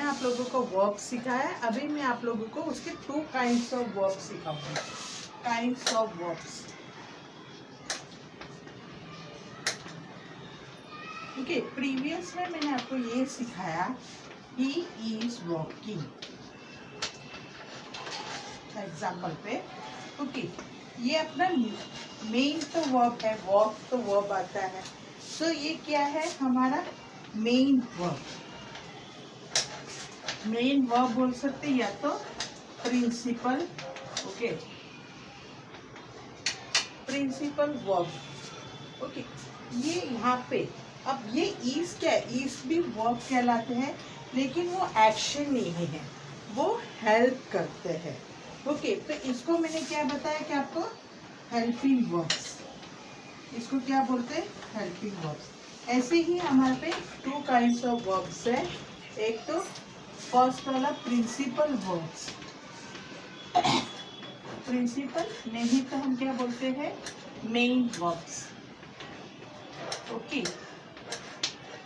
आप लोगों को वर्ब सिखाया है, अभी मैं आप लोगों को उसके 2 काइंड्स ऑफ वर्ब सिखाऊंगी। Kinds of verbs, okay. Previous में मैंने आपको ये सिखाया, ही इज वॉकिंग, एग्जाम्पल पे, ओके। ये अपना मेन तो वर्ब है, वॉक तो वर्ब आता है, तो ये क्या है हमारा मेन वर्ब। मेन वर्ब बोल सकते या तो principal, okay, principal verb, okay. ये यहाँ पे अब ये इज क्या है, इज भी वर्ब कहलाते हैं, लेकिन वो एक्शन नहीं है, वो हेल्प करते हैं, ओके। तो इसको मैंने क्या बताया कि आपको हेल्पिंग वर्ब्स, इसको क्या बोलते हैं, हेल्पिंग वर्ब्स। ऐसे ही हमारे पे 2 काइंड्स ऑफ वर्ब्स है। एक तो फर्स्ट वाला प्रिंसिपल वर्ब्स, प्रिंसिपल नहीं तो हम क्या बोलते हैं, मेन वर्ब्स, ओके।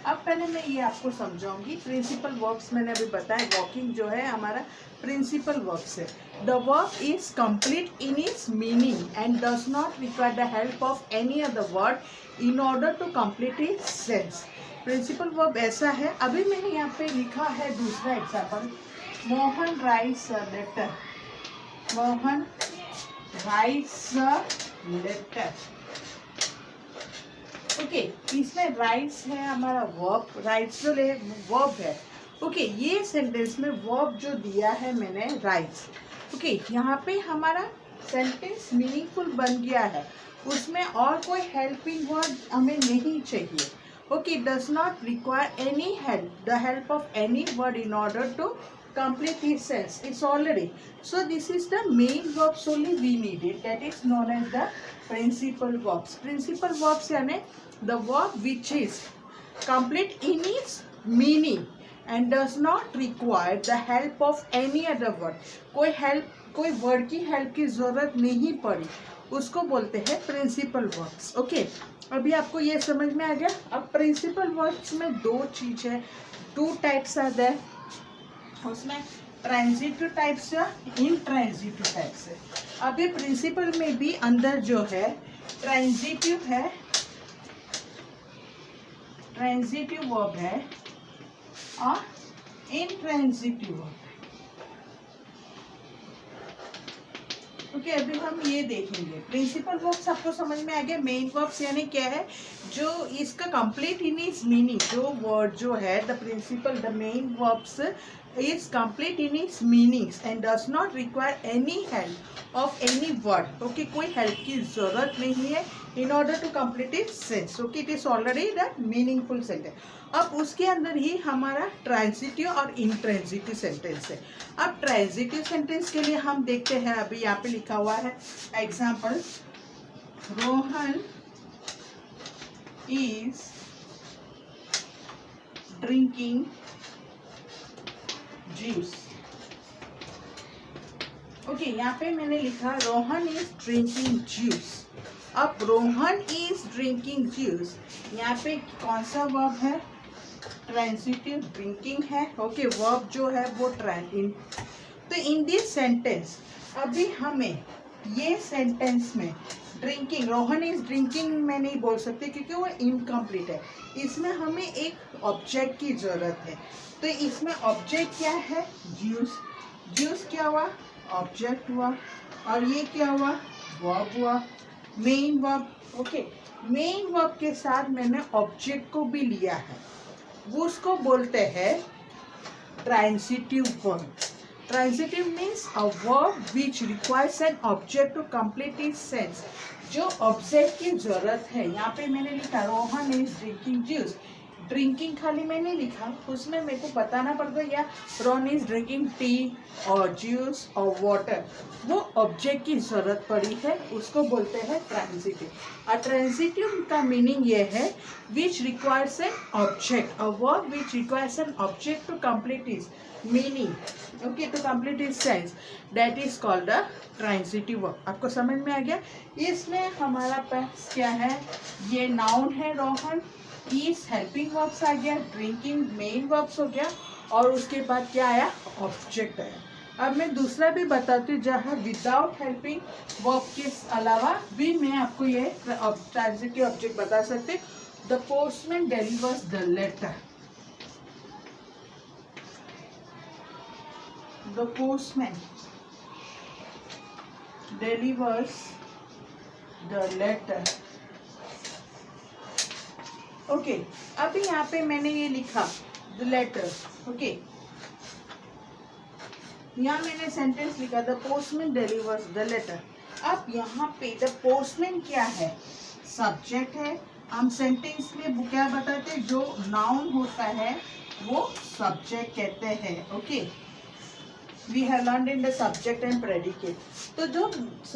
अब पहले मैं ये आपको समझाऊंगी। प्रिंसिपल वर्ब्स मैंने अभी बताया, वॉकिंग जो है हमारा प्रिंसिपल वर्ब्स है। The verb is complete in its meaning and does not require the help of any other word in order to complete its sense. Principal verb ऐसा है, अभी मैंने यहाँ पे लिखा है दूसरा example, Mohan writes a letter, Mohan writes a letter, okay. इसमें राइट्स है हमारा वर्ब, राइट्स जो वर्ब है, ओके। ये सेंटेंस में वर्ब जो दिया है मैंने राइट्स, ओके। यहाँ पे हमारा सेंटेंस मीनिंगफुल बन गया है, उसमें और कोई हेल्पिंग वर्ड हमें नहीं चाहिए, okay. Does not require any help, the help of any word in order to complete its sense, it's already, so this is the main verbs only we needed, that is known as the principal verbs. Principal verbs यानी the verb which is complete in its meaning and does not require the help of any other word, कोई help, कोई word की help की जरूरत नहीं पड़ी, उसको बोलते हैं प्रिंसिपल वर्ब्स, ओके। अभी आपको ये समझ में आ गया। अब प्रिंसिपल वर्ब्स में 2 चीज है, 2 टाइप्स आ गए, उसमें ट्रांजिटिव टाइप्स या इनट्रांजिटिव टाइप्स है। अभी प्रिंसिपल में भी अंदर जो है ट्रांजिटिव है, ट्रांजिटिव वर्ब है और इनट्रांजिटिव वर्ब है, ओके। अभी हम ये देखेंगे। प्रिंसिपल वर्ब्स आपको समझ में आ गया। मेन वर्ब्स यानी क्या है, जो इसका कंप्लीट इन इट्स मीनिंग, जो वर्ड जो है the principal, the main verbs is complete in its meanings and does not require any help of any word, okay। कोई help की जरूरत नहीं है in order to complete its sense, okay। it is already the meaningful sentence। अब उसके अंदर ही हमारा transitive और इंट्रांजिटिव सेंटेंस है। अब ट्रांजिटिव सेंटेंस के लिए हम देखते हैं, अभी यहाँ पे लिखा हुआ है example, Rohan is drinking juice, okay. यहाँ पे मैंने लिखा रोहन इज ड्रिंकिंग जूस। अब रोहन इज ड्रिंकिंग जूस, यहाँ पे कौन सा वर्ब है, ट्रांजिटिव, ड्रिंकिंग है, ओके। वर्ब जो है वो तो इन दिस सेंटेंस अभी हमें ये सेंटेंस में ड्रिंकिंग, रोहन इज ड्रिंकिंग मैं नहीं बोल सकती क्योंकि वो इनकम्प्लीट है, इसमें हमें एक ऑब्जेक्ट की जरूरत है। तो इसमें ऑब्जेक्ट क्या है, जूस, जूस क्या हुआ, ऑब्जेक्ट हुआ, और ये क्या हुआ, वर्ब हुआ, main verb, okay. Main verb के साथ मैंने ऑब्जेक्ट को भी लिया है, वो उसको बोलते हैं transitive verb. Transitive means a verb which requires an object to complete its sense, जो ऑब्जेक्ट की जरूरत है। यहाँ पे मैंने लिखा Rohan is drinking juice, drinking खाली मैंने लिखा, उसमें मेरे को बताना पड़ता या रोहन इज ड्रिंकिंग टी और जूस और वाटर, वो ऑब्जेक्ट की जरूरत पड़ी है, उसको बोलते हैं ट्रांजिटिव। और ट्रांजिटिव का मीनिंग ये है which requires an object, a verb which requires an object to complete its meaning, okay, to complete its sense, that is called the transitive verb. आपको समझ में आ गया। इसमें हमारा पास क्या है, ये नाउन है रोहन, इज हेल्पिंग वर्ब्स आ गया, ड्रिंकिंग मेन वर्ब्स हो गया, और उसके बाद क्या आया, ऑब्जेक्ट आया। अब मैं दूसरा भी बताती हूँ जहाँ विदाउट हेल्पिंग वर्ब के अलावा भी मैं आपको ये ट्रांजिटिव ऑब्जेक्ट बता सकते। The postman delivers the letter, the postman delivers the letter. Okay, अभी यहाँ पे मैंने ये लिखा द लेटर। ओके, यहाँ मैंने सेंटेंस लिखा the postman delivers the letter. अब यहाँ पे द पोस्टमैन क्या है, सब्जेक्ट है। हम सेंटेंस में क्या बताते हैं, जो नाउन होता है वो सब्जेक्ट कहते हैं। Okay, we have learned in the subject and predicate. तो जो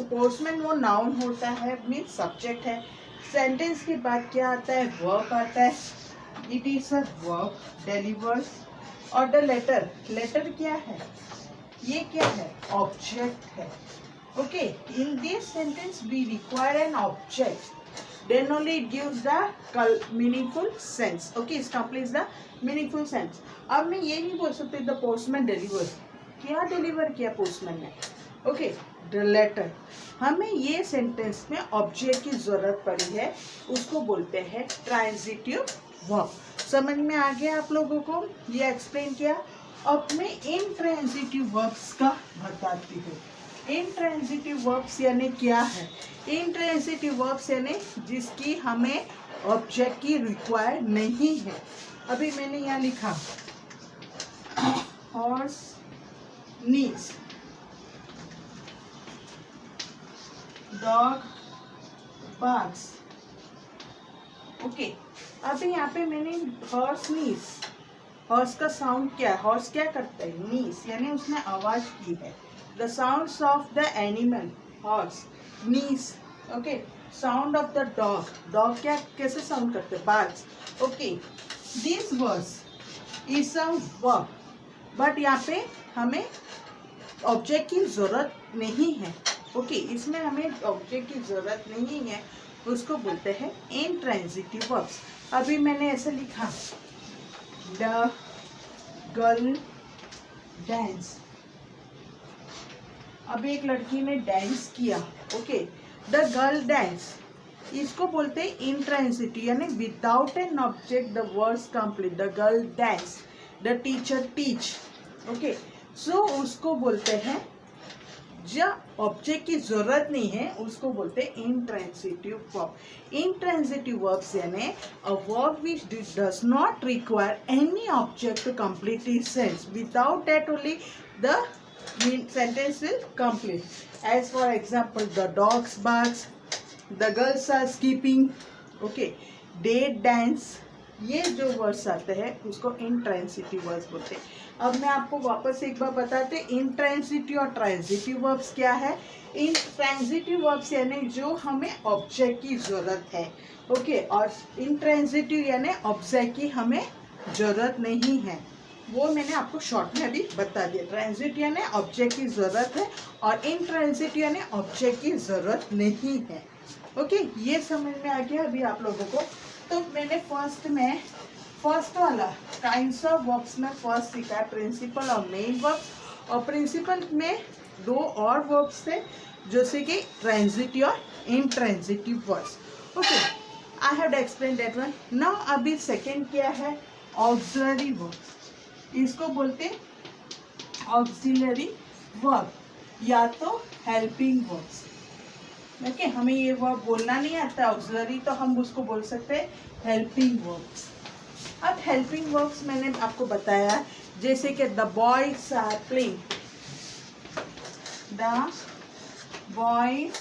पोस्टमैन वो नाउन होता है, मीन्स सब्जेक्ट है। सेंटेंस के बाद क्या आता है, वर्ब आता है। It is a verb, delivers. और द लेटर, लेटर क्या है, ये क्या है, ऑब्जेक्ट है। Okay, in this sentence we require an object, then only it gives the meaningful sense. Okay, it completes the meaningful sense. अब मैं ये नहीं बोल सकती द पोस्टमैन डिलीवर, क्या डिलीवर किया पोस्टमैन ने। ओके, द लेटर, हमें ये सेंटेंस में ऑब्जेक्ट की जरूरत पड़ी है, उसको बोलते हैं ट्रांजिटिव वर्ब। समझ में आ गया आप लोगों को, ये एक्सप्लेन किया। अब मैं इंट्रांजिटिव वर्ब्स का बताती हूँ। इंट्रांजिटिव वर्ब्स यानी क्या है, इंट्रांजिटिव वर्ब्स यानी जिसकी हमें ऑब्जेक्ट की रिक्वायर नहीं है। अभी मैंने यहाँ लिखा horse needs, dog barks. Okay, अभी यहाँ पे मैंने हॉर्स नीड्स, हॉर्स का साउंड क्या है, हॉर्स क्या करता है, नीस, यानी उसने आवाज की है। The sounds of the animal, horse, neighs. Okay, sound of the dog, dog क्या कैसे साउंड करते हैं, barks. Okay, this words is a verb, but यहाँ पे हमें ऑब्जेक्ट की जरूरत नहीं है। ओके, इसमें हमें ऑब्जेक्ट की जरूरत नहीं है, उसको बोलते हैं इंट्रांजिटिव वर्ब्स। अभी मैंने ऐसे लिखा द गर्ल डांस, अभी एक लड़की ने डांस किया। ओके, द गर्ल डांस, इसको बोलते हैं इंट्रांजिटिव, यानी without an object the words complete. The girl dance, the teacher teach. Okay, so उसको बोलते हैं, जब ऑब्जेक्ट की जरूरत नहीं है उसको बोलते हैं इंट्रांजिटिव वर्ब। इंट्रांजिटिव वर्ब्स यानी a verb which does not require any object to complete its sense, without that only the sentence will complete. As for example, the dogs barks, the girls are skipping. Okay, they dance, ये जो words आते हैं उसको intransitive words बोलते हैं। अब मैं आपको वापस एक बार बताते हैं इंट्रांजिटिव और ट्रांजिटिव वर्ब्स क्या है। इंट्रांजिटिव वर्ब्स यानी जो हमें ऑब्जेक्ट की जरूरत है। ओके, और इंट्रांजिटिव यानी ऑब्जेक्ट की हमें जरूरत नहीं है, वो मैंने आपको शॉर्ट में अभी बता दिया। ट्रांजिट यानी ऑब्जेक्ट की जरूरत है और इंट्रांजिट यानी ऑब्जेक्ट की जरूरत नहीं है। ओके, ये समझ में आ गया अभी आप लोगों को। तो मैंने फर्स्ट वाला काइंड्स ऑफ वर्ब्स में फर्स्ट सीखा है प्रिंसिपल और मेन वर्ब, और प्रिंसिपल में दो और वर्ब्स थे जैसे कि ट्रांजिटिव और intransitive verbs. Okay, I have explain that one. Now अभी सेकेंड क्या है, ऑक्सिलरी वर्ब्स, इसको बोलते हैं ऑक्सिलरी वर्ब या तो हेल्पिंग वर्ब्स। ओके, हमें ये वर्ब बोलना नहीं आता ऑक्सिलरी, तो हम उसको बोल सकते हैं हेल्पिंग वर्ब्स। अब हेल्पिंग वर्ब्स मैंने आपको बताया, जैसे कि the boys are playing, the boys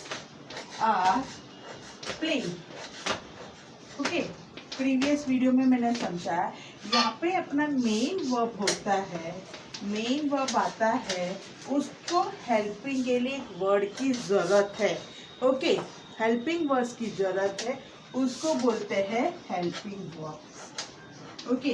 are playing. Okay, previous video में मैंने समझाया, यहाँ पे अपना मेन वर्ब होता है, मेन वर्ब आता है, उसको हेल्पिंग के लिए एक वर्ड की जरूरत है। ओके, हेल्पिंग वर्ड्स की जरूरत है, उसको बोलते हैं helping verbs. Okay,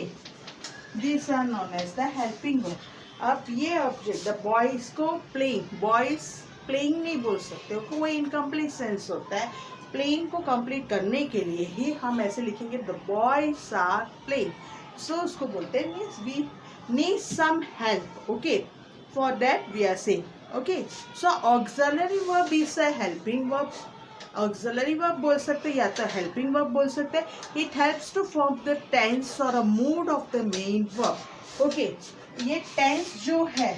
this are known as the helping verb. अब ये ऑब्जेक्ट द बॉयज को प्लेइंग, बॉयज प्लेइंग नहीं बोल सकते, वो इनकम्प्लीट सेंस होता है। प्लेइंग को कंप्लीट करने के लिए ही हम ऐसे लिखेंगे the boys are playing, so उसको बोलते हैं means we needs some help. Okay, for that we are saying. Okay, so auxiliary verb is a helping verb. Auxiliary verb बोल सकते हैं या तो हेल्पिंग वर्ब बोल सकते हैं. It helps to form the tense और a mood of the main verb. Okay, ये टेंस जो है,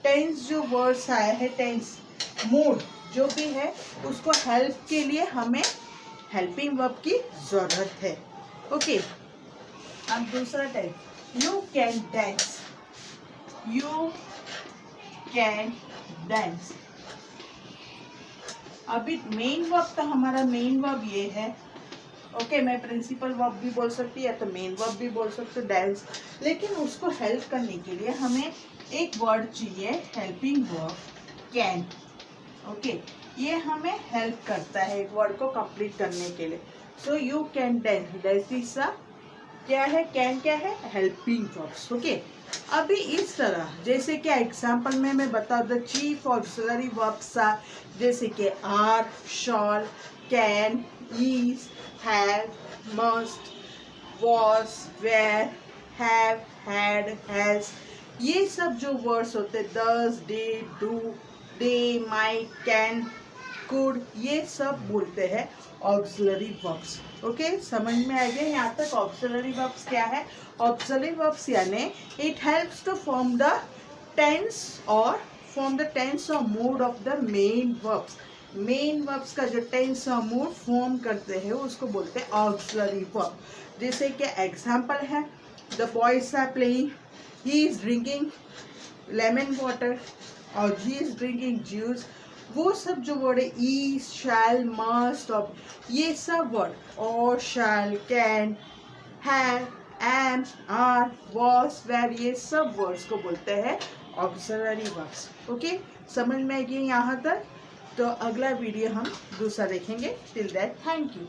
टेंस जो वर्ड्स आया है, टेंस मूड जो भी है, उसको हेल्प के लिए हमें हेल्पिंग वर्ब की जरूरत है. ओके, अब दूसरा type, you can dance. You can dance. अभी मेन वर्ब तो हमारा मेन वर्ब ये है. ओके, मैं प्रिंसिपल वर्ब भी बोल सकती है या तो मेन वर्ब भी बोल सकती हूँ, डांस. लेकिन उसको हेल्प करने के लिए हमें एक वर्ड चाहिए, हेल्पिंग वर्ब कैन. ओके, ये हमें हेल्प करता है एक वर्ड को कंप्लीट करने के लिए. So you can dance, that is क्या है, कैन क्या है, हेल्पिंग वर्ब्स. ओके, अभी इस तरह जैसे कि एग्जाम्पल में मैं बता the chief auxiliary verbs are, जैसे कि are, shall, can, is, have, must, was, were, have, had, has. ये सब जो वर्ड्स होते हैं, does, did, do, they, might, can, could, ये सब बोलते हैं ऑक्सिलरी वर्ब्स. ओके, समझ में आ गया यहाँ तक ऑक्सिलरी वर्ब्स क्या है. ऑक्सिलरी वर्ब्स यानी it helps to form the tense और mood of the main verbs. Main verbs का जो टेंस और मूड फॉर्म करते हैं उसको बोलते हैं ऑक्सिलरी वर्ब. जैसे कि एग्जाम्पल है, the boys are playing, he is drinking lemon water और ही इज ड्रिंकिंग जूस. वो सब जो वर्ड है, ई, शैल, मस्ट, और ये सब वर्ड, और, shall, can, have, am, are, was, were, ये सब वर्ड्स को बोलते हैं ऑक्सिलरी वर्ब्स. ओके, समझ में आएगी यहाँ तक. तो अगला वीडियो हम दूसरा देखेंगे. Till that, thank you.